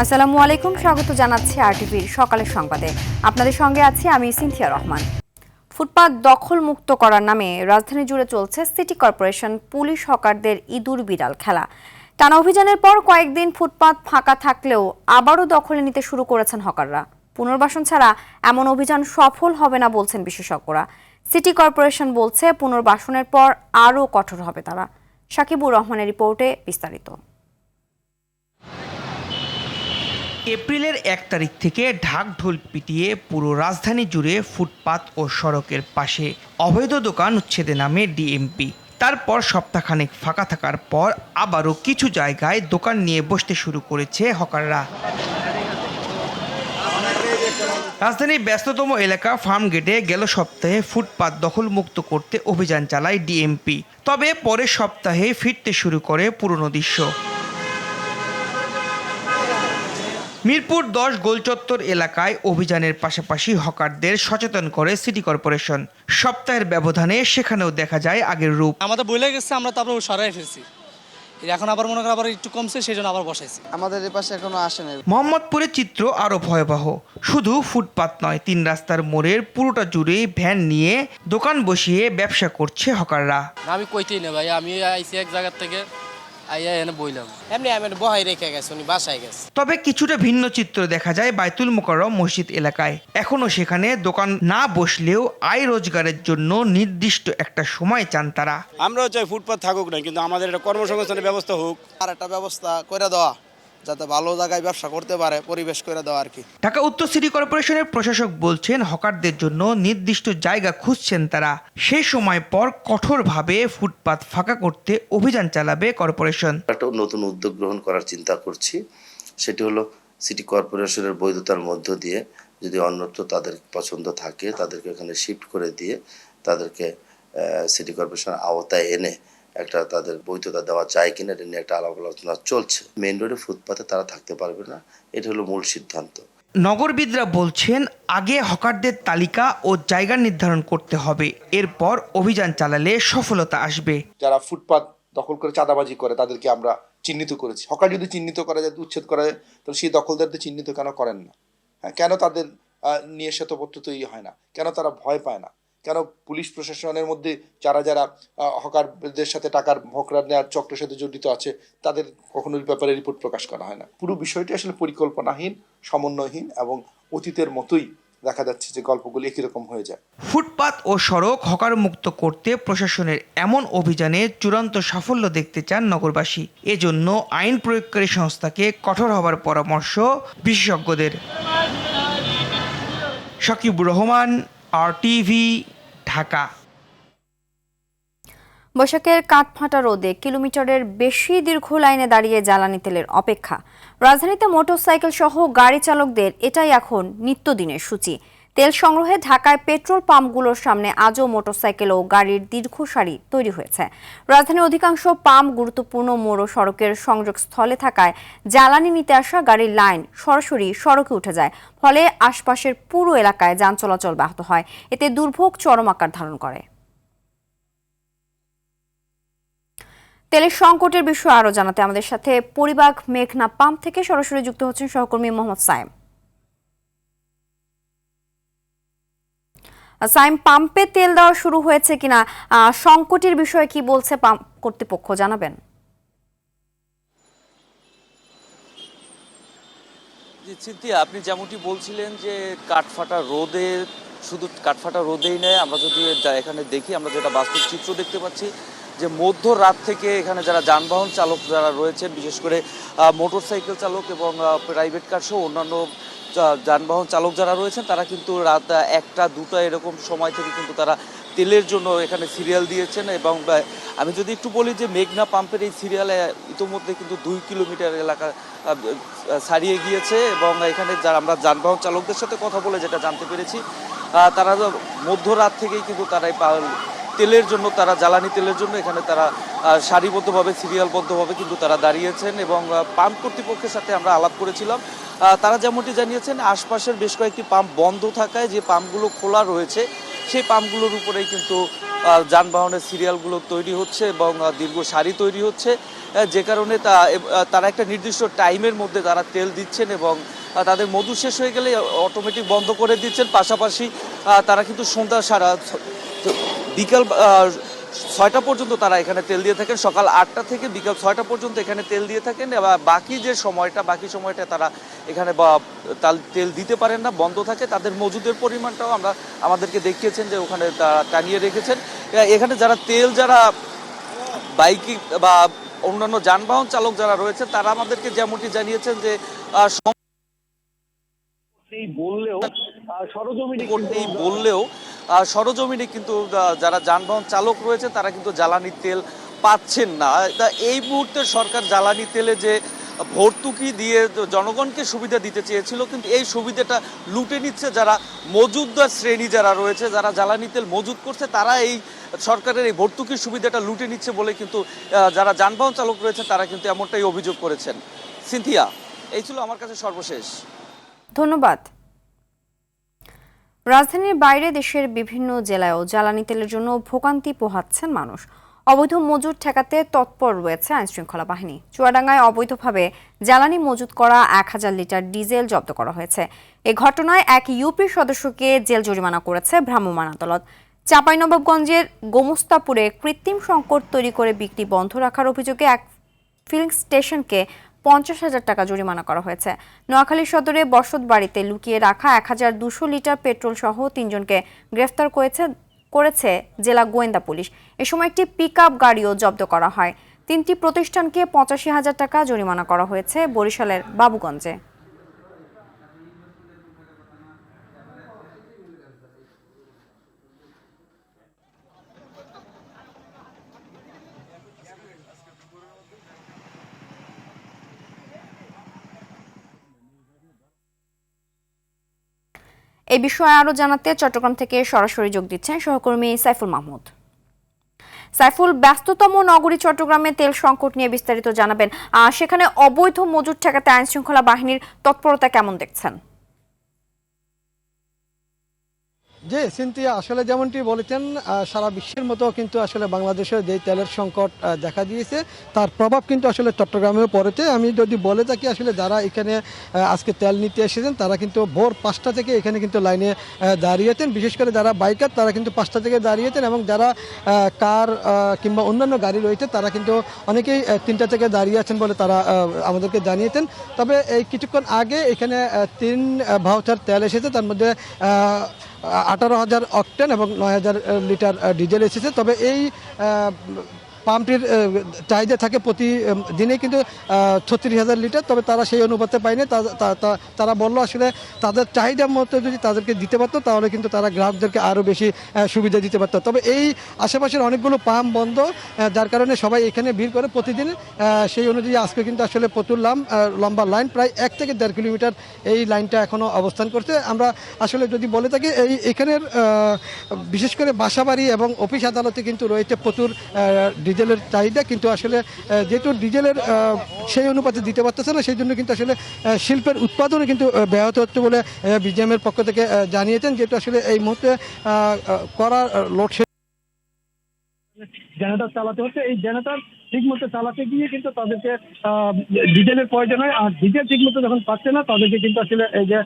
আসসালামু আলাইকুম, স্বাগত জানাচ্ছি আরটিভির সকালের সংবাদে। আপনাদের সঙ্গে আছি আমি সিনথিয়া রহমান। ফুটপাত দখল মুক্ত করার নামে রাজধানী জুড়ে চলছে সিটি কর্পোরেশন পুলিশ হকারদের ইঁদুর বিড়াল খেলা। টানা অভিযানের পর কয়েকদিন ফুটপাত ফাঁকা থাকলেও আবারও দখলে নিতে শুরু করেছেন হকাররা। পুনর্বাসন ছাড়া এমন অভিযান সফল হবে না বলছেন বিশেষজ্ঞরা। সিটি কর্পোরেশন বলছে পুনর্বাসনের পর আরও কঠোর হবে তারা। সাকিবুর রহমানের রিপোর্টে বিস্তারিত। এপ্রিলের 1 তারিখ থেকে ঢাকঢোল পিটিয়ে পুরো রাজধানী জুড়ে ফুটপাত ও সড়কের পাশে অবৈধ দোকান উচ্ছেদে নামে ডিএমপি। তারপর সপ্তাহখানেক ফাঁকা থাকার পর আবারও কিছু জায়গায় দোকান নিয়ে বসতে শুরু করেছে হকাররা। রাজধানীর ব্যস্ততম এলাকা ফার্মগেটে গেল সপ্তাহে ফুটপাত দখল মুক্ত করতে অভিযান চালায় ডিএমপি। তবে পরের সপ্তাহে ফিরতে শুরু করে পুরনো দৃশ্য। মিরপুর 10 গোলচত্বর এলাকায় অভিযানের পাশাপাশি হকারদের সচেতন করে সিটি কর্পোরেশন। সপ্তাহের ব্যবধানে সেখানেও দেখা যায় আগের রূপ। আমাদের বইলে গেছে, আমরা তারপর সরাই ফেলছি। এখন আবার মনে করেন আবার একটু কমছে, সেই জন্য আবার বসাইছি। আমাদের এই পাশে এখনো আসে নাই। মোহাম্মদপুরের চিত্র আরো ভয়াবহ। শুধু ফুটপাত নয়, 3 রাস্তার মোড়ের পুরোটা জুড়ে ভ্যান নিয়ে দোকান বসিয়ে ব্যবসা করছে হকাররা। আমি কইতেই না ভাই, আমি আইছি এক জায়গা থেকে আইয়া এনে বইলাম। এমনি আমি বহাই রেখে গেছে, উনি বাসায় গেছে। তবে কিছুটা ভিন্ন চিত্র দেখা যায় বাইতুল মোকাররম মসজিদ এলাকায়। এখনো সেখানে দোকান না বসলেও আয় রোজগারের জন্য নির্দিষ্ট একটা সময় চান তারা। আমরাও চাই ফুটপাত থাকুক না, কিন্তু আমাদের একটা কর্মসংস্থানের ব্যবস্থা হোক। আর একটা ব্যবস্থা করে দেওয়া, যাতে ভালো জায়গায় ব্যবসা করতে পারে, পরিবেশ করে দেওয়া আর কি। ঢাকা উত্তর সিটি কর্পোরেশনের প্রশাসক বলছেন হকারদের জন্য নির্দিষ্ট জায়গা খুঁজছেন তারা। সেই সময় পর কঠোরভাবে ফুটপাত ফাঁকা করতে অভিযান চালাবে কর্পোরেশন। একটা নতুন উদ্যোগ গ্রহণ করার চিন্তা করছি, সেটি হলো সিটি কর্পোরেশনের বৈধতার মধ্য দিয়ে যদি অন্যত্র তাদের পছন্দ থাকে তাদেরকে এখানে শিফট করে দিয়ে তাদেরকে সিটি কর্পোরেশনের আওতায় এনে একটা তাদের বৈধতা দেওয়া যায় কিনা এটা নিয়ে একটা আলাপ আলোচনা চলছে। মেইন রোডে ফুটপাতে তারা থাকতে পারবে না, এটা হলো মূল সিদ্ধান্ত। নগরবিদরা বলছেন আগে হকারদের তালিকা ও জায়গা নির্ধারণ করতে হবে, এরপর অভিযান চালালে সফলতা আসবে। যারা ফুটপাত দখল করে চাঁদাবাজি করে তাদেরকে আমরা চিহ্নিত করেছি। হকার যদি চিহ্নিত করা যায়, উচ্ছেদ করা যায়, তাহলে সেই দখলদারদের চিহ্নিত কেন করেন না? হ্যাঁ, কেন তাদের নিয়ে শ্বেতপত্র তৈরি হয় না? কেন তারা ভয় পায় না? কেন পুলিশ প্রশাসনের মধ্যে যারা যারা হকারদের সাথে টাকার ভোকরা নেওয়ার চক্রের সাথে জড়িত আছে তাদের কখনো এই ব্যাপারে রিপোর্ট প্রকাশ করা হয় না? পুরো বিষয়টি আসলে পরিকল্পনাহীন, সমন্বয়হীন এবং অতীতের মতোই দেখা যাচ্ছে যে গল্পগুলি একই রকম হয়ে যায়। ফুটপাত ও সড়ক হকার মুক্ত করতে প্রশাসনের এমন অভিযানে চূড়ান্ত সাফল্য দেখতে চান নগরবাসী। এজন্য আইন প্রয়োগকারী সংস্থাকে কঠোর হবার পরামর্শ বিশেষজ্ঞদের। সাকিবুর রহমান, আরটিভি, ঢাকা। বৈশাখের কাঠফাটা রোদে কিলোমিটারের বেশি দীর্ঘ লাইনে দাঁড়িয়ে জ্বালানি তেলের অপেক্ষা। রাজধানীতে মোটরসাইকেল সহ গাড়ি চালকদের এটাই এখন নিত্যদিনের সূচি। তেল সংগ্রহে ঢাকায় পেট্রোল পাম্পগুলোর সামনে আজও মোটরসাইকেল ও গাড়ির দীর্ঘ সারি তৈরি হয়েছে। রাজধানীর অধিকাংশ পাম্প গুরুত্বপূর্ণ মোড় ও সড়কের সংযোগস্থলে থাকায় জ্বালানি নিতে আসা গাড়ির লাইন সরাসরি সড়কে উঠে যায়। ফলে আশপাশের পুরো এলাকায় যান চলাচল ব্যাহত হয়। এতে দুর্ভোগ চরম আকার ধারণ করে। তেলের সংকটের বিষয়ে আরো জানাতে আমাদের সাথে পরিবাগ মেঘনা পাম্প থেকে সরাসরি যুক্ত হচ্ছেন সহকর্মী মোহাম্মদ সাইম। সাইম, পাম্পে তেল দেওয়া শুরু হয়েছে কিনা, সংকটের বিষয়ে কি বলছে পাম্প কর্তৃপক্ষ, জানাবেন? জি সিনথিয়া, আপনি যেমনটি বলছিলেন যে কাঠফাটা রোদে, শুধু কাঠফাটা রোদেই নয়, আমরা যদি এখানে দেখি আমরা যেটা বাস্তব চিত্র দেখতে পাচ্ছি যে মধ্যরাত থেকে এখানে যারা যানবাহন চালক যারা রয়েছেন, বিশেষ করে মোটরসাইকেল চালক এবং প্রাইভেট কার সহ অন্যান্য যানবাহন চালক যারা রয়েছেন, তারা কিন্তু রাত 1টা 2টা এরকম সময় থেকে কিন্তু তারা তেলের জন্য এখানে সিরিয়াল দিয়েছেন। এবং আমি যদি একটু বলি যে মেঘনা পাম্পের এই সিরিয়ালে ইতিমধ্যে কিন্তু 2 কিলোমিটার এলাকা ছাড়িয়ে গিয়েছে। এবং এখানে যারা আমরা যানবাহন চালকদের সাথে কথা বলে যেটা জানতে পেরেছি, তারা মধ্যরাত থেকেই কিন্তু তারাই তেলের জন্য, তারা জ্বালানি তেলের জন্য এখানে তারা সারিবদ্ধভাবে সিরিয়ালবদ্ধভাবে কিন্তু তারা দাঁড়িয়েছেন। এবং পাম্প কর্তৃপক্ষের সাথে আমরা আলাপ করেছিলাম, তারা যেমনটি জানিয়েছেন আশপাশের বেশ কয়েকটি পাম্প বন্ধ থাকায় যে পাম্পগুলো খোলা রয়েছে সেই পাম্পগুলোর উপরেই কিন্তু যানবাহনের সিরিয়ালগুলো তৈরি হচ্ছে এবং দীর্ঘ সারি তৈরি হচ্ছে, যে কারণে তারা একটা নির্দিষ্ট টাইমের মধ্যে তারা তেল দিচ্ছেন এবং তাদের মজুদ শেষ হয়ে গেলে অটোমেটিক বন্ধ করে দিচ্ছেন। পাশাপাশি তারা কিন্তু সন্ধ্যা বিকাল 6টা পর্যন্ত তারা এখানে তেল দিয়ে থাকেন, সকাল 8টা থেকে বিকাল 6টা পর্যন্ত এখানে তেল দিয়ে থাকেন। এবং বাকি সময়টা তারা এখানে তেল দিতে পারেন না, বন্ধ থাকে। তাদের মজুদের পরিমাণটাও আমাদেরকে দেখিয়েছেন যে ওখানে টানিয়ে রেখেছেন। এখানে যারা বাইকে বা অন্যান্য যানবাহন চালক যারা রয়েছে তারা আমাদেরকে যেমনটি জানিয়েছেন যে সরজমিনে কিন্তু যারা যানবাহন চালক রয়েছে তারা কিন্তু জ্বালানি তেল পাচ্ছেন না। তা এই মুহূর্তে সরকার জ্বালানি তেলে যে ভর্তুকি দিয়ে জনগণকে সুবিধা দিতে চেয়েছিল, কিন্তু এই সুবিধাটা লুটে নিচ্ছে যারা মজুতদার শ্রেণী যারা রয়েছে, যারা জ্বালানি তেল মজুত করছে, তারা এই সরকারের এই ভর্তুকির সুবিধাটা লুটে নিচ্ছে বলে কিন্তু যারা যানবাহন চালক রয়েছে তারা কিন্তু এমনটাই অভিযোগ করেছেন। সিনথিয়া, এই ছিল আমার কাছে সর্বশেষ। ধন্যবাদ। রাজধানীর বাইরে দেশের বিভিন্ন জেলায়ও জ্বালানি তেলের জন্য ভোগান্তি পোহাচ্ছেন মানুষ। অবৈধ মজুত ঠেকাতে তৎপর রয়েছে আইনশৃঙ্খলা বাহিনী। চুয়াডাঙ্গায় অবৈধভাবে জ্বালানি মজুত করা 1000 লিটার ডিজেল জব্দ করা হয়েছে। এ ঘটনায় এক ইউপি সদস্যকে জেল জরিমানা করেছে ভ্রাম্যমাণ আদালত। চাঁপাইনবাবগঞ্জের গোমস্তাপুরে কৃত্রিম সংকট তৈরি করে বিক্রি বন্ধ রাখার অভিযোগে এক ফিলিং স্টেশনকে 50,000 টাকা জরিমানা করা হয়েছে। নোয়াখালী সদরে বসত বাড়িতে লুকিয়ে রাখা 1200 লিটার পেট্রোল সহ 3 জনকে গ্রেফতার করেছে জেলা গোয়েন্দা পুলিশ। এ সময় একটি পিকআপ গাড়িও জব্দ করা হয়। 3টি প্রতিষ্ঠানকে 85,000 টাকা জরিমানা করা হয়েছে বরিশালের বাবুগঞ্জে। এই বিষয়ে আরো জানাতে চট্টগ্রাম থেকে সরাসরি যোগ দিচ্ছেন সহকর্মী সাইফুল মাহমুদ। সাইফুল, ব্যস্ততম নগরী চট্টগ্রামে তেল সংকট নিয়ে বিস্তারিত জানাবেন। সেখানে অবৈধ মজুত ঠেকাতে আইনশৃঙ্খলা বাহিনীর তৎপরতা কেমন দেখছেন? জি সিনথিয়া, আসলে যেমনটি বলেছেন, সারা বিশ্বের মতো কিন্তু আসলে বাংলাদেশের যে তেলের সংকট দেখা দিয়েছে তার প্রভাব কিন্তু আসলে চট্টগ্রামেও পড়েছে। আমি যদি বলে থাকি, আসলে যারা এখানে আজকে তেল নিতে এসেছেন তারা কিন্তু ভোর 5টা থেকে এখানে কিন্তু লাইনে দাঁড়িয়েছেন। বিশেষ করে যারা বাইকার তারা কিন্তু 5টা থেকে দাঁড়িয়েছেন, এবং যারা কার কিংবা অন্যান্য গাড়ি রয়েছে তারা কিন্তু অনেকেই 3টা থেকে দাঁড়িয়ে আছেন বলে তারা আমাদেরকে জানিয়েছেন। তবে এই কিছুক্ষণ আগে এখানে 3 ভাউচার তেল এসেছে, তার মধ্যে 18,000 অকটেন এবং 9,000 লিটার ডিজেল এসেছে। তবে এই পাম্পটির চাহিদা থাকে প্রতি দিনে কিন্তু 36,000 লিটার। তবে তারা সেই অনুপাতে পায়নি। তারা বললো আসলে তাদের চাহিদার মতো যদি তাদেরকে দিতে পারতো তাহলে কিন্তু তারা গ্রাহকদেরকে আরও বেশি সুবিধা দিতে পারতো। তবে এই আশেপাশের অনেকগুলো পাম্প বন্ধ, যার কারণে সবাই এখানে ভিড় করে প্রতিদিন। সেই অনুযায়ী আজকে কিন্তু আসলে প্রচুর লম্বা লাইন, প্রায় 1 থেকে 1.5 কিলোমিটার এই লাইনটা এখনও অবস্থান করছে। আমরা আসলে যদি বলে থাকি, এখানের বিশেষ করে বাসাবাড়ি এবং অফিস আদালতে কিন্তু রয়েছে প্রচুর ডিজেলের চাহিদা, কিন্তু আসলে যেহেতু ডিজেলের সেই অনুপাতে দিতে পারতেছে না, সেই জন্য কিন্তু আসলে শিল্পের উৎপাদনে কিন্তু ব্যাহত হচ্ছে বলে বিজিএমের পক্ষ থেকে জানিয়েছেন। যেহেতু আসলে এই মুহূর্তে করা লোডশেডিং জেনারেটর চালাতে হচ্ছে, এই জেনারেটর ঠিক মতো চালাতে গিয়ে কিন্তু তাদেরকে ডিজেলের প্রয়োজন হয়। আর ডিজেল ঠিক মতো যখন পাচ্ছে না তাদেরকে কিন্তু আসলে এই যে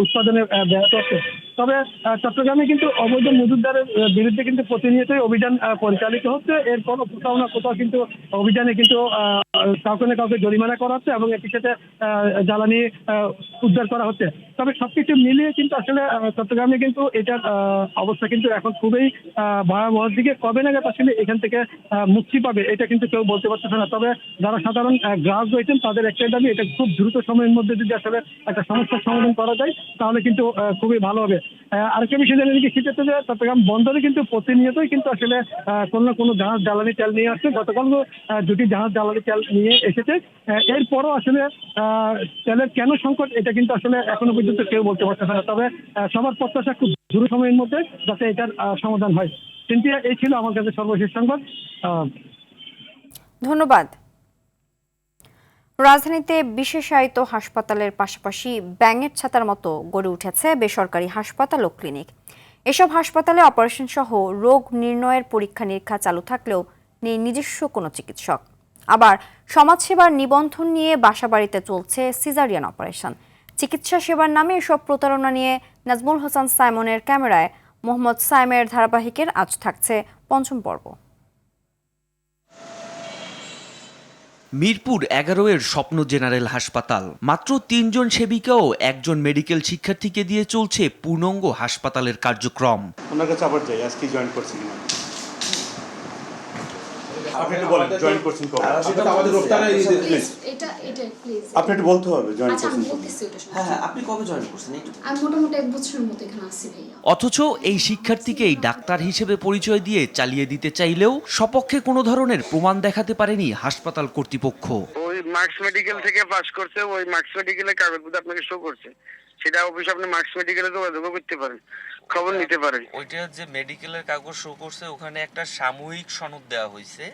উৎপাদনে ব্যাহত হচ্ছে। তবে চট্টগ্রামে কিন্তু অবৈধ মজুতদারের বিরুদ্ধে কিন্তু প্রতিনিয়তই অভিযান পরিচালিত হচ্ছে। এরপরও কোথাও না কোথাও কিন্তু অভিযানে কিন্তু কাউকে না কাউকে জরিমানা করা হচ্ছে এবং একই সাথে জ্বালানি উদ্ধার করা হচ্ছে। তবে সবকিছু মিলিয়ে কিন্তু আসলে চট্টগ্রামে কিন্তু এটার অবস্থা কিন্তু এখন খুবই ভয়াবহ দিকে। কবে নাগাদ আসলে এখান থেকে মুক্তি পাবে এটা কিন্তু কেউ বলতে পারতেছে না। তবে যারা সাধারণ গ্রাহক রয়েছেন তাদের একটাই দাবি, এটা খুব দ্রুত সময়ের মধ্যে যদি আসলে একটা সমস্যার সমাধান করা যায় তাহলে কিন্তু খুবই ভালো হবে। আরেকটা বিষয় জানি কি, সেটা হচ্ছে যে চট্টগ্রাম বন্দরে কিন্তু প্রতিনিয়তই কিন্তু আসলে কোনো না কোনো জাহাজ জ্বালানি তেল নিয়ে আসছে। গতকাল 2টি জাহাজ জ্বালানি তেল নিয়ে এসেছে। এরপরও আসলে তেলের কেন সংকট এটা কিন্তু আসলে এখনো পর্যন্ত কেউ বলতে পারতেছে না। তবে সবার প্রত্যাশা খুব দ্রুত সময়ের মধ্যে যাতে এটার সমাধান হয়। কিন্তু এই ছিল আমার কাছে সর্বশেষ সংবাদ। ধন্যবাদ। রাজধানীতে বিশেষায়িত হাসপাতালের পাশাপাশি ব্যাঙের ছাতার মতো গড়ে উঠেছে বেসরকারি হাসপাতাল ও ক্লিনিক। এসব হাসপাতালে অপারেশন সহ রোগ নির্ণয়ের পরীক্ষা নিরীক্ষা চালু থাকলেও নেই নিজস্ব কোনো চিকিৎসক। আবার সমাজসেবার নিবন্ধন নিয়ে বাসাবাড়িতে চলছে সিজারিয়ান অপারেশন। চিকিৎসা সেবার নামে এসব প্রতারণা নিয়ে নাজমুল হাসান সাইমনের ক্যামেরায় মোহাম্মদ সাইমের ধারাবাহিকের আজ থাকছে পঞ্চম পর্ব। মিরপুর 11-এর স্বপ্ন জেনারেল হাসপাতাল। মাত্র 3 জন সেবিকা ও 1 জন মেডিকেল শিক্ষার্থীকে দিয়ে চলছে পূর্ণাঙ্গ হাসপাতালের কার্যক্রম। ওনার কাছে আবার যাই, আজকে জয়েন করছেন কিনা আপনি একটু বলেন, জয়েন করছেন কবে? আমাদের রপ্তানি আপনি একটু বলতে হবে জয়েন করছেন। হ্যাঁ, আপনি কবে জয়েন করছেন? আমি মোটামুটি 1 বছরের মতো এখানে আছি ভাইয়া। অথচ এই শিক্ষার্থীকেই ডাক্তার হিসেবে পরিচয় দিয়ে চালিয়ে দিতে চাইলেও সপক্ষে কোনো ধরনের প্রমাণ দেখাতে পারেনি হাসপাতাল কর্তৃপক্ষ। ওই মার্কস মেডিকেল থেকে পাস করছে, ওই মার্কস মেডিকেলের কাগজপত্র আপনাকে শো করছে, সেটা অবশ্যই আপনি মার্কস মেডিকেলে যোগাযোগ করতে পারেন, খবর নিতে পারেন। ওইটা যে মেডিকেলের কাগজ শো করছে, ওখানে একটা সাময়িক সনদ দেওয়া হয়েছে।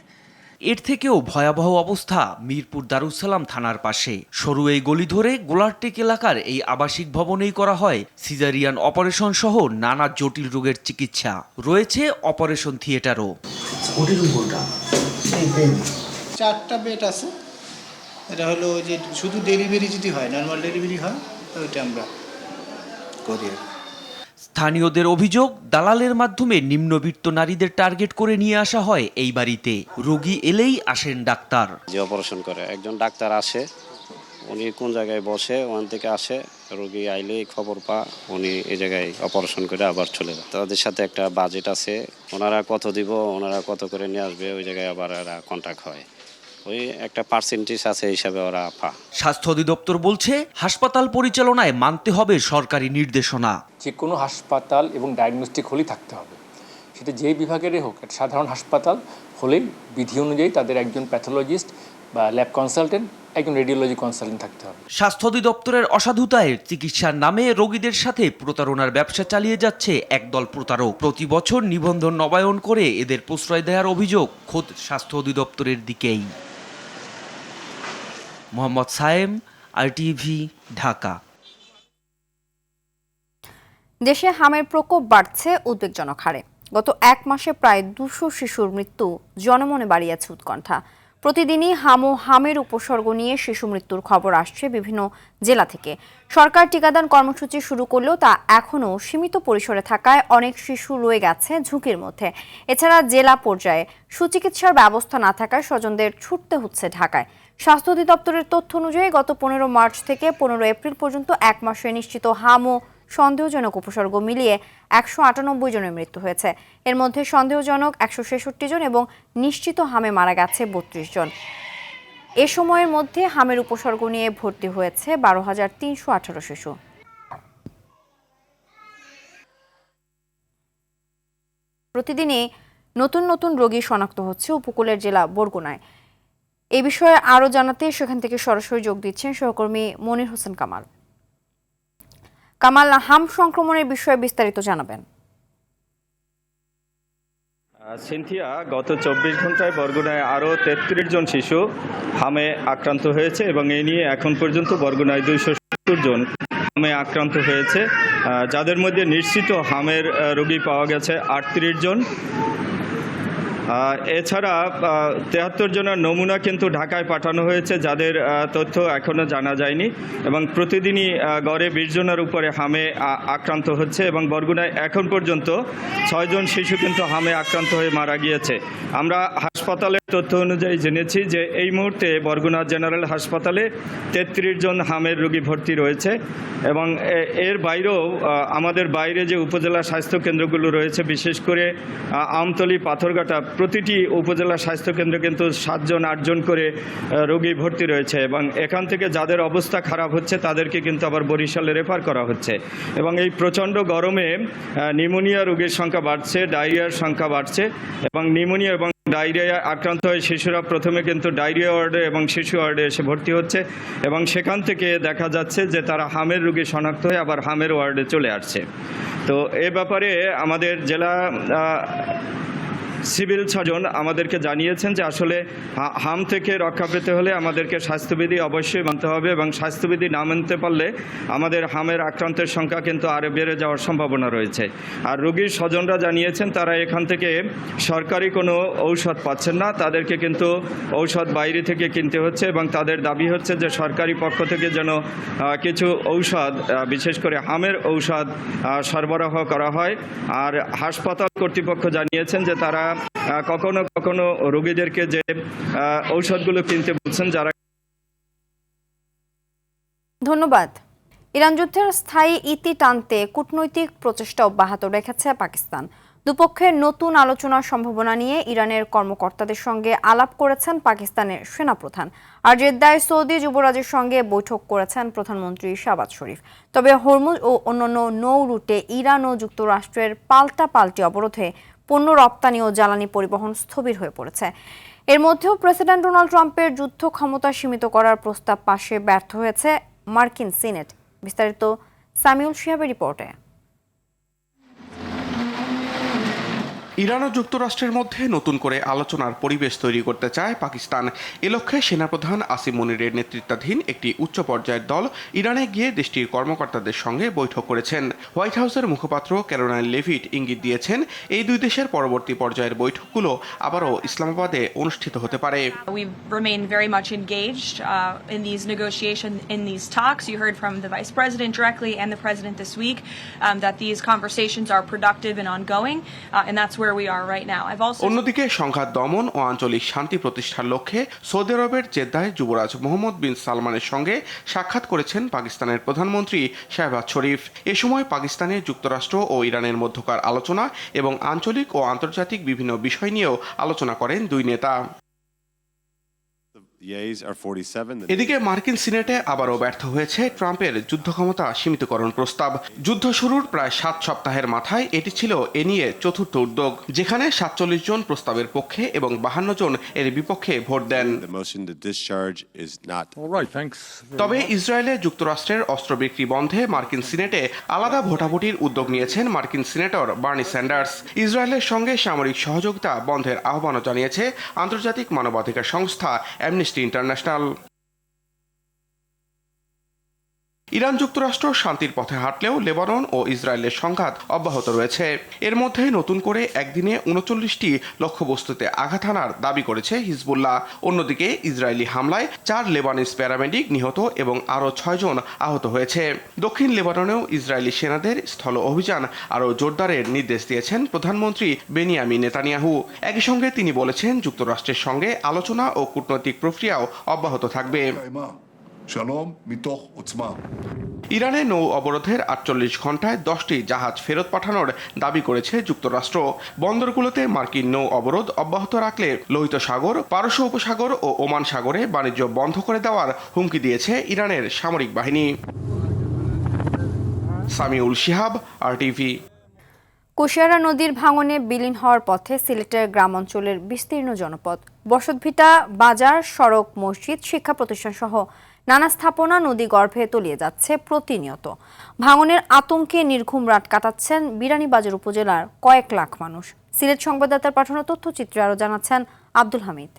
এর থেকেও ভয়াবহ অবস্থা মিরপুর দারুসালাম থানার পাশে। সরু এই গলি ধরে গোলারটেক এলাকার এই আবাসিক ভবনেই করা হয় সিজারিয়ান অপারেশন সহ নানা জটিল রোগের চিকিৎসা। রয়েছে অপারেশন থিয়েটারও। 4টা বেড আছে। এটা হলো যে শুধু ডেলিভারি যদি হয়, নর্মাল ডেলিভারি হয়, ওইটা আমরা করি। স্থানীয়দের অভিযোগ, দালালের মাধ্যমে নিম্নবিত্ত নারীদের টার্গেট করে নিয়ে আসা হয় এই বাড়িতে। রোগী এলেই আসেন ডাক্তার। যে অপারেশন করে একজন ডাক্তার আসে, উনি কোন জায়গায় বসে, ওখান থেকে আসে, রোগী আইলেই খবর পা, উনি এই জায়গায় অপারেশন করে আবার চলে যায়। তাদের সাথে একটা বাজেট আছে, ওনারা কত দিব, ওনারা কত করে নিয়ে আসবে, ওই জায়গায় আবার এরা কন্ট্যাক্ট হয়, ওই একটা পার্সেন্টেজ আছে হিসাবে ওরা পা। স্বাস্থ্য অধিদপ্তর বলছে, হাসপাতাল পরিচালনায় মানতে হবে সরকারি নির্দেশনা। যে কোনো হাসপাতাল এবং ডায়াগনস্টিক হলেই থাকতে হবে, সেটা যে বিভাগেরই হোক। একটা সাধারণ হাসপাতাল হলেই বিধি অনুযায়ী তাদের একজন প্যাথোলজিস্ট বা ল্যাব কনসালটেন্ট, একজন রেডিওলজি কনসালটেন্ট থাকতে হবে। স্বাস্থ্য অধিদপ্তরের অসাধুতায় চিকিৎসার নামে রোগীদের সাথে প্রতারণার ব্যবসা চালিয়ে যাচ্ছে একদল প্রতারক। প্রতি বছর নিবন্ধন নবায়ন করে এদের প্রশ্রয় দেওয়ার অভিযোগ খোদ স্বাস্থ্য অধিদপ্তরের দিকেই। মোহাম্মদ সায়েম, RTV, ঢাকা। দেশে হামের প্রকোপ বাড়ছে উদ্বেগজনক হারে। গত 1 মাসে প্রায় 200 শিশুর মৃত্যু জনমনে বাড়িয়েছে উৎকণ্ঠা। প্রতিদিনই হাম ও হামের উপসর্গ নিয়ে শিশু মৃত্যুর খবর আসছে বিভিন্ন জেলা থেকে। সরকার টিকাদান কর্মসূচি শুরু করলেও তা এখনও সীমিত পরিসরে থাকায় অনেক শিশু রয়ে গেছে ঝুঁকির মধ্যে। এছাড়া জেলা পর্যায়ে সুচিকিৎসার ব্যবস্থা না থাকায় স্বজনদের ছুটতে হচ্ছে ঢাকায়। স্বাস্থ্য অধিদপ্তরের তথ্য অনুযায়ী গত 15 মার্চ থেকে 15 এপ্রিল পর্যন্ত 1 মাসে নিশ্চিত হাম ও সন্দেহজনক উপসর্গ মিলিয়ে 198 জনের মৃত্যু হয়েছে। এর মধ্যে সন্দেহজনক 166 জন এবং নিশ্চিত হামে মারা গেছে 32 জন। এ সময়ের মধ্যে হামের উপসর্গ নিয়ে ভর্তি হয়েছে 12,318 শিশু। প্রতিদিনই নতুন নতুন রোগী শনাক্ত হচ্ছে উপকূলের জেলা বরগুনায়। এই বিষয়ে আরও জানাতে সেখান থেকে সরাসরি যোগ দিচ্ছেন সহকর্মী মনির হোসেন কামাল। কামাল, হাম সংক্রমণের বিষয়ে বিস্তারিত জানাবেন। সিনথিয়া, গত 24 ঘন্টায় বরগুনায় আরও 33 জন শিশু হামে আক্রান্ত হয়েছে এবং এই নিয়ে এখন পর্যন্ত বরগুনায় 270 জন হামে আক্রান্ত হয়েছে, যাদের মধ্যে নিশ্চিত হামের রোগী পাওয়া গেছে 38 জন। এছাড়া 73 জনের নমুনা কিন্তু ঢাকায় পাঠানো হয়েছে, যাদের তথ্য এখনও জানা যায়নি এবং প্রতিদিনই গড়ে 20 জনের উপরে হামে আক্রান্ত হচ্ছে এবং বরগুনায় এখন পর্যন্ত 6 জন শিশু কিন্তু হামে আক্রান্ত হয়ে মারা গিয়েছে। আমরা হাসপাতালের তথ্য অনুযায়ী জেনেছি যে এই মুহূর্তে বরগুনা জেনারেল হাসপাতালে 33 জন হামের রোগী ভর্তি রয়েছে এবং এর বাইরেও আমাদের বাইরে যে উপজেলা স্বাস্থ্যকেন্দ্রগুলো রয়েছে, বিশেষ করে আমতলী, পাথরঘাটা, প্রতিটি উপজেলা স্বাস্থ্যকেন্দ্রে কিন্তু 7 জন 8 জন করে রোগী ভর্তি রয়েছে এবং এখান থেকে যাদের অবস্থা খারাপ হচ্ছে তাদেরকে কিন্তু আবার বরিশালে রেফার করা হচ্ছে। এবং এই প্রচণ্ড গরমে নিউমোনিয়া রোগীর সংখ্যা বাড়ছে, ডায়রিয়ার সংখ্যা বাড়ছে এবং নিউমোনিয়া এবং ডায়রিয়া আক্রান্ত হয়ে শিশুরা প্রথমে কিন্তু ডায়রিয়া ওয়ার্ডে এবং শিশু ওয়ার্ডে এসে ভর্তি হচ্ছে এবং সেখান থেকে দেখা যাচ্ছে যে তারা হামের রোগী শনাক্ত হয়ে আবার হামের ওয়ার্ডে চলে আসছে। তো এ ব্যাপারে আমাদের জেলা সিভিল সার্জন আমাদেরকে জানিয়েছেন যে আসলে হাম থেকে রক্ষা পেতে হলে আমাদেরকে স্বাস্থ্যবিধি অবশ্যই মানতে হবে এবং স্বাস্থ্যবিধি না মানতে পারলে আমাদের হামের আক্রান্তের সংখ্যা কিন্তু আরও বেড়ে যাওয়ার সম্ভাবনা রয়েছে। আর রোগীর স্বজনরা জানিয়েছেন তারা এখান থেকে সরকারি কোনো ঔষধ পাচ্ছেন না, তাদেরকে কিন্তু ঔষধ বাইরে থেকে কিনতে হচ্ছে এবং তাদের দাবি হচ্ছে যে সরকারি পক্ষ থেকে যেন কিছু ঔষধ বিশেষ করে হামের ঔষধ সরবরাহ করা হয়। আর হাসপাতাল কর্তৃপক্ষ জানিয়েছেন যে তারা কখনো কখনো রোগীদেরকে যে ঔষধগুলো কিনতে বলছেন যারা। ধন্যবাদ। ইরান যুদ্ধের স্থায়ী ইতি টানতে কূটনৈতিক প্রচেষ্টা অব্যাহত রেখেছে পাকিস্তান। দুপক্ষের নতুন আলোচনার সম্ভাবনা নিয়ে ইরানের কর্মকর্তাদের সঙ্গে আলাপ করেছেন পাকিস্তানের সেনাপ্রধান। আর জেদ্দায় সৌদি যুবরাজের সঙ্গে বৈঠক করেছেন প্রধানমন্ত্রী শাহবাজ শরীফ। তবে হরমুজ ও অন্যান্য নৌ রুটে ইরান ও যুক্তরাষ্ট্রের পাল্টাপাল্টি অবরোধে পণ্য রপ্তানি ও জ্বালানি পরিবহন স্থবির হয়ে পড়েছে। এর মধ্যেও প্রেসিডেন্ট ডোনাল্ড ট্রাম্পের যুদ্ধ ক্ষমতা সীমিত করার প্রস্তাব পাশে ব্যর্থ হয়েছে মার্কিন সিনেট। বিস্তারিত সামিউল শিহাবের রিপোর্টে। ইরান ও যুক্তরাষ্ট্রের মধ্যে নতুন করে আলোচনার পরিবেশ তৈরি করতে চায় পাকিস্তান। এ লক্ষ্যে সেনাপ্রধান আসিম মুনিরের নেতৃত্বাধীন একটি উচ্চ পর্যায়ের দল ইরানে গিয়ে দেশটির কর্মকর্তাদের সঙ্গে বৈঠক করেছেন। হোয়াইট হাউসের মুখপাত্র ক্যারোলাইন লেভিট ইঙ্গিত দিয়েছেন এই দুই দেশের পরবর্তী পর্যায়ের বৈঠকগুলো আবারও ইসলামাবাদে অনুষ্ঠিত হতে পারে। We remain very much engaged in these negotiations, in these talks. You heard from the Vice President directly and the President this week that these conversations are productive and ongoing, and that's where we are right now. অন্যদিকে সংঘাত দমন ও আঞ্চলিক শান্তি প্রতিষ্ঠার লক্ষ্যে Saudi আরবের জেদ্দায় যুবরাজ মোহাম্মদ বিন সালমানের সঙ্গে সাক্ষাৎ করেছেন পাকিস্তানের প্রধানমন্ত্রী শাহবাজ শরীফ। এ সময় পাকিস্তানে যুক্তরাষ্ট্র ও ইরানের মধ্যকার আলোচনা এবং আঞ্চলিক ও আন্তর্জাতিক বিভিন্ন বিষয় নিয়েও আলোচনা করেন দুই নেতা। এদিকে মার্কিন সিনেটে আবারও ব্যর্থ হয়েছে ট্রাম্পের যুদ্ধ ক্ষমতা সীমিতকরণ প্রস্তাব। যুদ্ধ শুরুর প্রায় 7 সপ্তাহের মাথায় এটি ছিল এ নিয়ে চতুর্থ উদ্যোগ, যেখানে 47 জন প্রস্তাবের পক্ষে এবং 52 জন এর বিপক্ষে ভোট দেন। তবে ইসরায়েলে যুক্তরাষ্ট্রের অস্ত্র বিক্রি বন্ধে মার্কিন সিনেটে আলাদা ভোটাভুটির উদ্যোগ নিয়েছেন মার্কিন সিনেটর বার্নি স্যান্ডার্স। ইসরায়েলের সঙ্গে সামরিক সহযোগিতা বন্ধের আহ্বানও জানিয়েছে আন্তর্জাতিক মানবাধিকার সংস্থা অ্যামনেস্টি ইন্টারন্যাশনাল। ইরান যুক্তরাষ্ট্র শান্তির পথে হাঁটলেও লেবানন ও ইসরায়েলের সংঘাত অব্যাহত রয়েছে। এর মধ্যে নতুন করে একদিনে 39টি লক্ষ্যবস্তুতে আঘাত হানার দাবি করেছে হিজবুল্লাহ। অন্যদিকে ইসরায়েলি হামলায় 4 লেবানিজ প্যারামেডিক নিহত এবং আরও 6 জন আহত হয়েছে। দক্ষিণ লেবাননেও ইসরায়েলি সেনাদের স্থল অভিযান আরও জোরদারের নির্দেশ দিয়েছেন প্রধানমন্ত্রী বেনিয়ামিন নেতানিয়াহু। একই সঙ্গে তিনি বলেছেন যুক্তরাষ্ট্রের সঙ্গে আলোচনা ও কূটনৈতিক প্রক্রিয়াও অব্যাহত থাকবে। ইরানের নৌ অবরোধের 48 ঘন্টায় 10টি জাহাজ ফেরত পাঠানোর দাবি করেছে যুক্তরাষ্ট্র। বন্দরগুলোতে মার্কিন নৌ অবরোধ অব্যাহত রাখলে লোহিত সাগর, পারস্য উপসাগর ও ওমান সাগরে বাণিজ্য বন্ধ করে দেওয়ার হুমকি দিয়েছে ইরানের সামরিক বাহিনী। সামিউল শিহাব, RTV। কুশিয়ারা নদীর ভাঙনে বিলীন হওয়ার পথে সিলেটের গ্রাম অঞ্চলের বিস্তীর্ণ জনপদ। বসতভিটা, বাজার, সড়ক, মসজিদ, শিক্ষা প্রতিষ্ঠান সহ নানা স্থাপনা নদী গর্ভে তলিয়ে যাচ্ছে প্রতিনিয়ত। ভাঙনের আতঙ্কে নির্ঘুম রাত কাটাচ্ছেন বিরানীবাজার উপজেলার কয়েক লাখ মানুষ। সিলেট সংবাদদাতার পাঠানো তথ্যচিত্রে আরও জানাচ্ছেন আব্দুল হামিদ।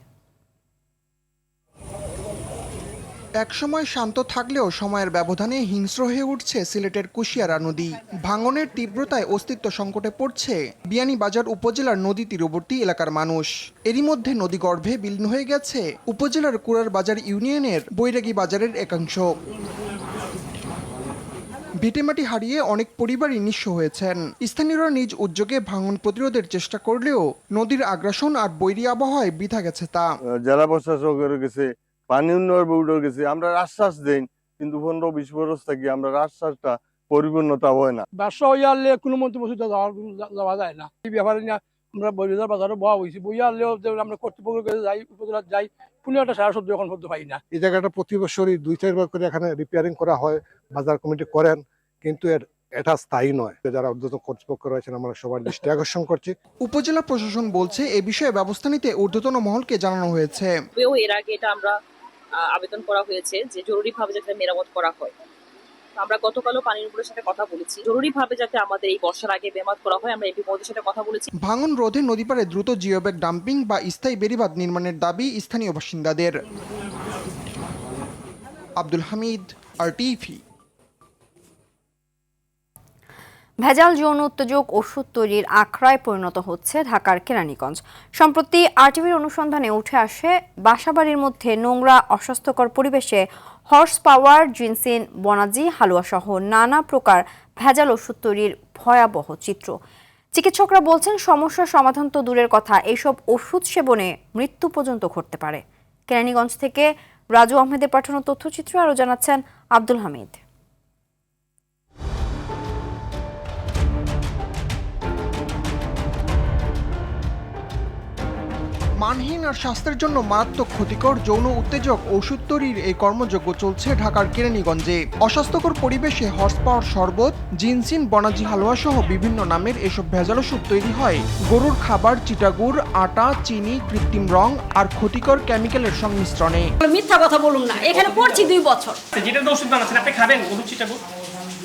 একসময় শান্ত থাকলেও সময়ের ব্যবধানে হিংস্র হয়ে উঠছে সিলেটের কুশিয়ারা নদী। ভাঙনের তীব্রতায় অস্তিত্ব সংকটে পড়ছে বিয়ানীবাজার উপজেলার নদী তীরবর্তী এলাকার মানুষ। এরই মধ্যে নদীগর্ভে বিলীন হয়ে গেছে উপজেলার কুড়ার বাজার ইউনিয়নের বৈরাগী বাজারের একাংশ। ভিটেমাটি হারিয়ে অনেক পরিবারই নিঃস্ব হয়েছেন। স্থানীয়রা নিজ উদ্যোগে ভাঙন প্রতিরোধের চেষ্টা করলেও নদীর আগ্রাসন আর বৈরী আবহাওয়ায় বৃথা গেছে তা। জেলা প্রশাসকের গেছে, পানি উন্নয়ন বোর্ডের গেছে, আমরা আশ্বাস দেন, কিন্তু 15-20 বছর থেকে আমরা আশ্বাসটা পরিপূর্ণতা হয় না। ব্যবসা হইয়া আনলে কোনো মন্ত্রী মসজিদে যাওয়া যায় না। এই ব্যাপারে নিয়ে আমরা বৈরাজার বাজারে বয়া হয়েছি, বইয়া আনলেও আমরা কর্তৃপক্ষের কাছে যাই, উপজেলা যাই, কোনো একটা সারা শব্দ এখন পর্যন্ত পাই না। এই জায়গাটা প্রতি বছরই 2-4 বার করে এখানে রিপেয়ারিং করা হয়, বাজার কমিটি করেন, কিন্তু এটা স্থায়ী নয়। যারা ঊর্ধ্বতন কর্তৃপক্ষ রয়েছেন আমরা সবার দৃষ্টি আকর্ষণ করছি। উপজেলা প্রশাসন বলছে এ বিষয়ে ব্যবস্থা নিতে ঊর্ধ্বতন মহলকে জানানো হয়েছে। এর আগে এটা আমরা আবেদন করা হয়েছে যে জরুরিভাবে যাতে মেরামত করা হয়, আমরা গতকালও পানি উপরের সাথে কথা বলেছি, জরুরিভাবে যাতে আমাদের এই বর্ষার আগে মেরামত করা হয়। আমরা এমপি মহোদয়ের সাথে কথা বলেছি। ভাঙন রোধে নদীপাড়ে দ্রুত জিওব্যাগ ডাম্পিং বা স্থায়ী বেড়িবাঁধ নির্মাণের দাবি স্থানীয় বাসিন্দাদের। আব্দুল হামিদ, আরটিভি। ভেজাল যৌন উত্তেজক ওষুধ তৈরির আখড়ায় পরিণত হচ্ছে ঢাকার কেরানীগঞ্জ। সম্প্রতি আরটিভির অনুসন্ধানে উঠে আসে বাসাবাড়ির মধ্যে নোংরা, অস্বাস্থ্যকর পরিবেশে হর্স পাওয়ার, জিনসিন, বনাজি, হালুয়া সহ নানা প্রকার ভেজাল ওষুধ তৈরির ভয়াবহ চিত্র। চিকিৎসকরা বলছেন, সমস্যার সমাধান তো দূরের কথা, এইসব ওষুধ সেবনে মৃত্যু পর্যন্ত ঘটতে পারে। কেরানীগঞ্জ থেকে রাজু আহমেদের পাঠানো তথ্যচিত্র আরও জানাচ্ছেন আব্দুল হামিদ। মানহীন আর স্বাস্থ্যের জন্য মারাত্মক ক্ষতিকর যৌন উত্তেজক ওষুধ তৈরির এই কর্মযজ্ঞ চলছে ঢাকার কেরানীগঞ্জে। অস্বাস্থ্যকর পরিবেশে হর্স পাওয়ার শরবত, জিনসিন, বনাজি, হালুয়া সহ বিভিন্ন নামের এসব ভেজাল ওষুধ তৈরি হয় গরুর খাবার, চিটাগুড়, আটা, চিনি, কৃত্রিম রং আর ক্ষতিকর কেমিক্যালের সংমিশ্রণে। মিথ্যা কথা বলুন না, এখানে পড়ছি 2 বছর। যেটা ওষুধ বানাচ্ছেন আপনি খাবেন, গরুর চিটাগুড়।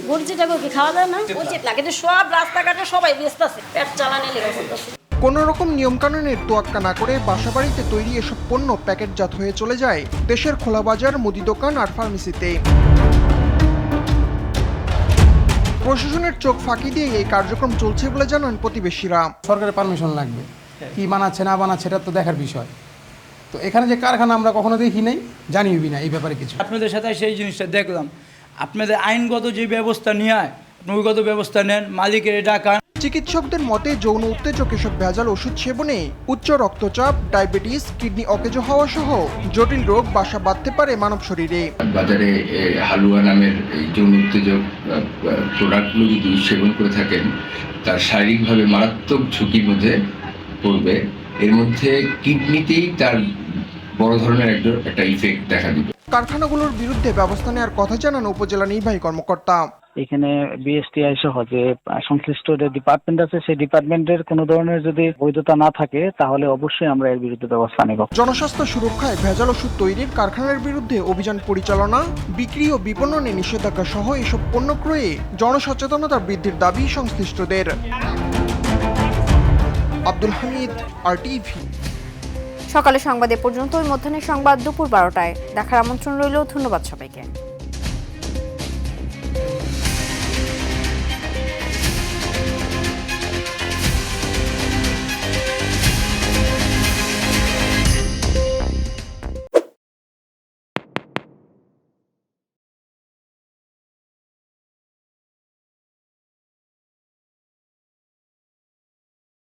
গরুর চিটাগুড় কি খাওয়া যায় না? উচিত লাগে, সব রাস্তাঘাটে সবাই ব্যস্ত আছে, পেট চালানে লেগে পড়তেছে। কোনো রকম নিয়মকানুনের তোয়াক্কা না করে বাসাবাড়িতে তৈরি এসব পণ্য প্যাকেটজাত হয়ে চলে যায় দেশের খোলা বাজার, মুদি দোকান আর ফার্মেসিতে। প্রশাসনের চোখ ফাঁকি দিয়ে এই কার্যক্রম চলছে বলে জানান প্রতিবেশীরা। সরকারের পারমিশন লাগবে, কি বানাচ্ছে না বানাচ্ছে এটা তো দেখার বিষয়। তো এখানে যে কারখানা আমরা কখনো দেখি নাই, জানিওবি না এই ব্যাপারে কিছু। আপনাদের সাথে সেই জিনিসটা দেখলাম, আপনাদের আইনগত যে ব্যবস্থা নিয়ে নৈগত ব্যবস্থা নেন, মালিকের ডাকা। চিকিৎসকদের মতে যৌন উত্তেজক এসব ভেজাল ওষুধ সেবনে উচ্চ রক্তচাপ, ডায়াবেটিস, কিডনি অকেজো হওয়া সহ জটিল রোগ বাসা বাঁধতে পারে মানব শরীরে। বাজারে হালুয়া নামের যৌন উত্তেজক প্রোডাক্টগুলো যদি সেবন করে থাকেন, তার শারীরিকভাবে মারাত্মক ঝুঁকির মধ্যে পড়বে। এর মধ্যে কিডনিতেই তার বড় ধরনের একটা ইফেক্ট দেখা দিবে। কারখানাগুলোর বিরুদ্ধে ব্যবস্থা নেওয়ার কথা জানান উপজেলা নির্বাহী কর্মকর্তা। এখানে বিএসটিআই সহ যে সংশ্লিষ্ট যে ডিপার্টমেন্ট আছে, সেই ডিপার্টমেন্টের কোনো ধরনের যদি বৈধতা না থাকে তাহলে অবশ্যই আমরা এর বিরুদ্ধে ব্যবস্থা নেব। জনস্বাস্থ্য সুরক্ষায় ভেজাল ওষুধ তৈরির কারখানার বিরুদ্ধে অভিযান পরিচালনা, বিক্রি ও বিপণনে নিষেধাজ্ঞা সহ এসব পণ্য ক্রয়ে জনসচেতনতা বৃদ্ধির দাবি সংশ্লিষ্টদের। আব্দুল হামিদ, আরটিভি। সকালে সংবাদ এ পর্যন্ত। মধ্যাহ্নের সংবাদ দুপুর 12টায় দেখার আমন্ত্রণ রইল। ধন্যবাদ সবাইকে।